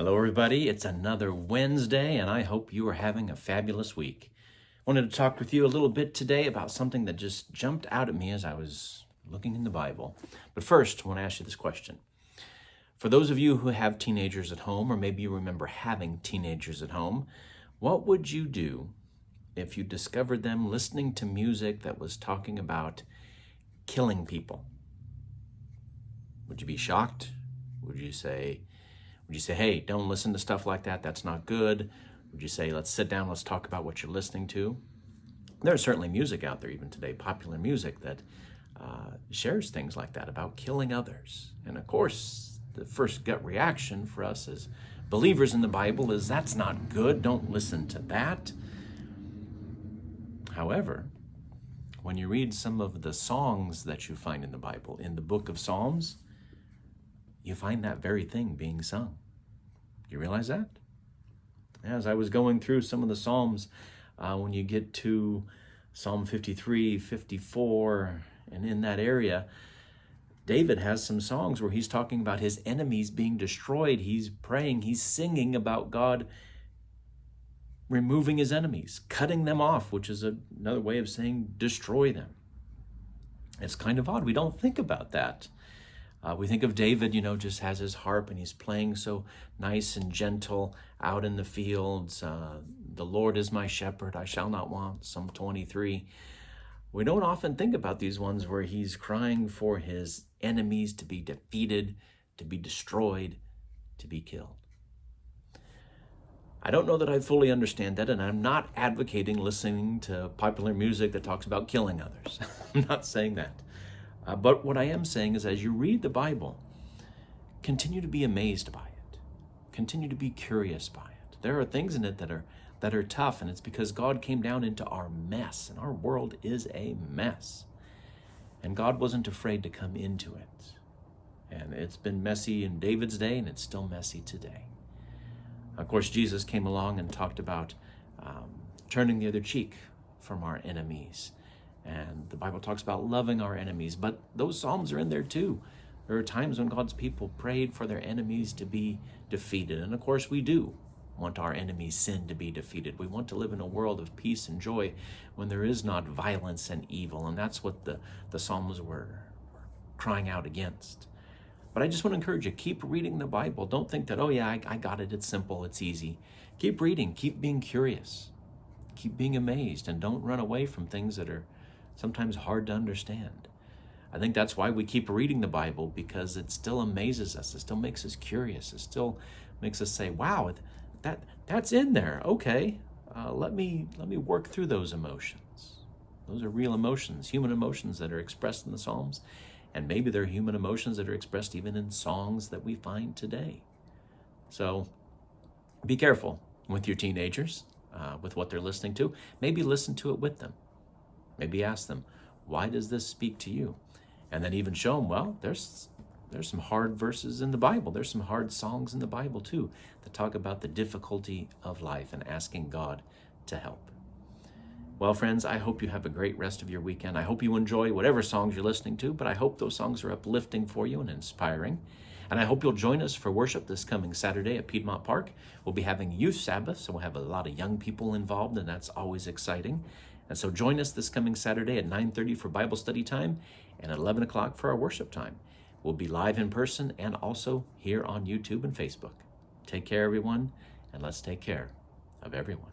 Hello, everybody. It's another Wednesday, and I hope you are having a fabulous week. I wanted to talk with you a little bit today about something that just jumped out at me as I was looking in the Bible. But first, I want to ask you this question. For those of you who have teenagers at home, or maybe you remember having teenagers at home, what would you do if you discovered them listening to music that was talking about killing people? Would you be shocked? Would you say, hey, don't listen to stuff like that. That's not good. Would you say, let's sit down, let's talk about what you're listening to? There's certainly music out there even today, popular music that shares things like that about killing others. And of course, the first gut reaction for us as believers in the Bible is that's not good. Don't listen to that. However, when you read some of the songs that you find in the Bible, in the book of Psalms, you find that very thing being sung. You realize that? As I was going through some of the Psalms, when you get to Psalm 53, 54, and in that area, David has some songs where he's talking about his enemies being destroyed. He's praying, he's singing about God removing his enemies, cutting them off, which is another way of saying destroy them. It's kind of odd. We don't think about that. We think of David, just has his harp and he's playing so nice and gentle out in the fields. The Lord is my shepherd, I shall not want, Psalm 23. We don't often think about these ones where he's crying for his enemies to be defeated, to be destroyed, to be killed. I don't know that I fully understand that, and I'm not advocating listening to popular music that talks about killing others. I'm not saying that. But what I am saying is as you read the Bible, continue to be amazed by it. Continue to be curious by it. There are things in it that are tough, and it's because God came down into our mess, and our world is a mess. And God wasn't afraid to come into it. And it's been messy in David's day, and it's still messy today. Of course, Jesus came along and talked about turning the other cheek from our enemies. And the Bible talks about loving our enemies, but those Psalms are in there too. There are times when God's people prayed for their enemies to be defeated. And of course we do want our enemies' sin to be defeated. We want to live in a world of peace and joy when there is not violence and evil. And that's what the Psalms were crying out against. But I just want to encourage you, keep reading the Bible. Don't think that, I got it, it's simple, it's easy. Keep reading, keep being curious, keep being amazed, and don't run away from things that are sometimes hard to understand. I think that's why we keep reading the Bible, because it still amazes us. It still makes us curious. It still makes us say, wow, that's in there. Okay, let me work through those emotions. Those are real emotions, human emotions that are expressed in the Psalms. And maybe they're human emotions that are expressed even in songs that we find today. So be careful with your teenagers, with what they're listening to. Maybe listen to it with them. Maybe ask them, why does this speak to you? And then even show them, well, there's some hard verses in the Bible. There's some hard songs in the Bible too that talk about the difficulty of life and asking God to help. Well, friends, I hope you have a great rest of your weekend. I hope you enjoy whatever songs you're listening to, but I hope those songs are uplifting for you and inspiring. And I hope you'll join us for worship this coming Saturday at Piedmont Park. We'll be having Youth Sabbath, so we'll have a lot of young people involved, and that's always exciting. And so join us this coming Saturday at 9:30 for Bible study time and at 11 o'clock for our worship time. We'll be live in person and also here on YouTube and Facebook. Take care, everyone, and let's take care of everyone.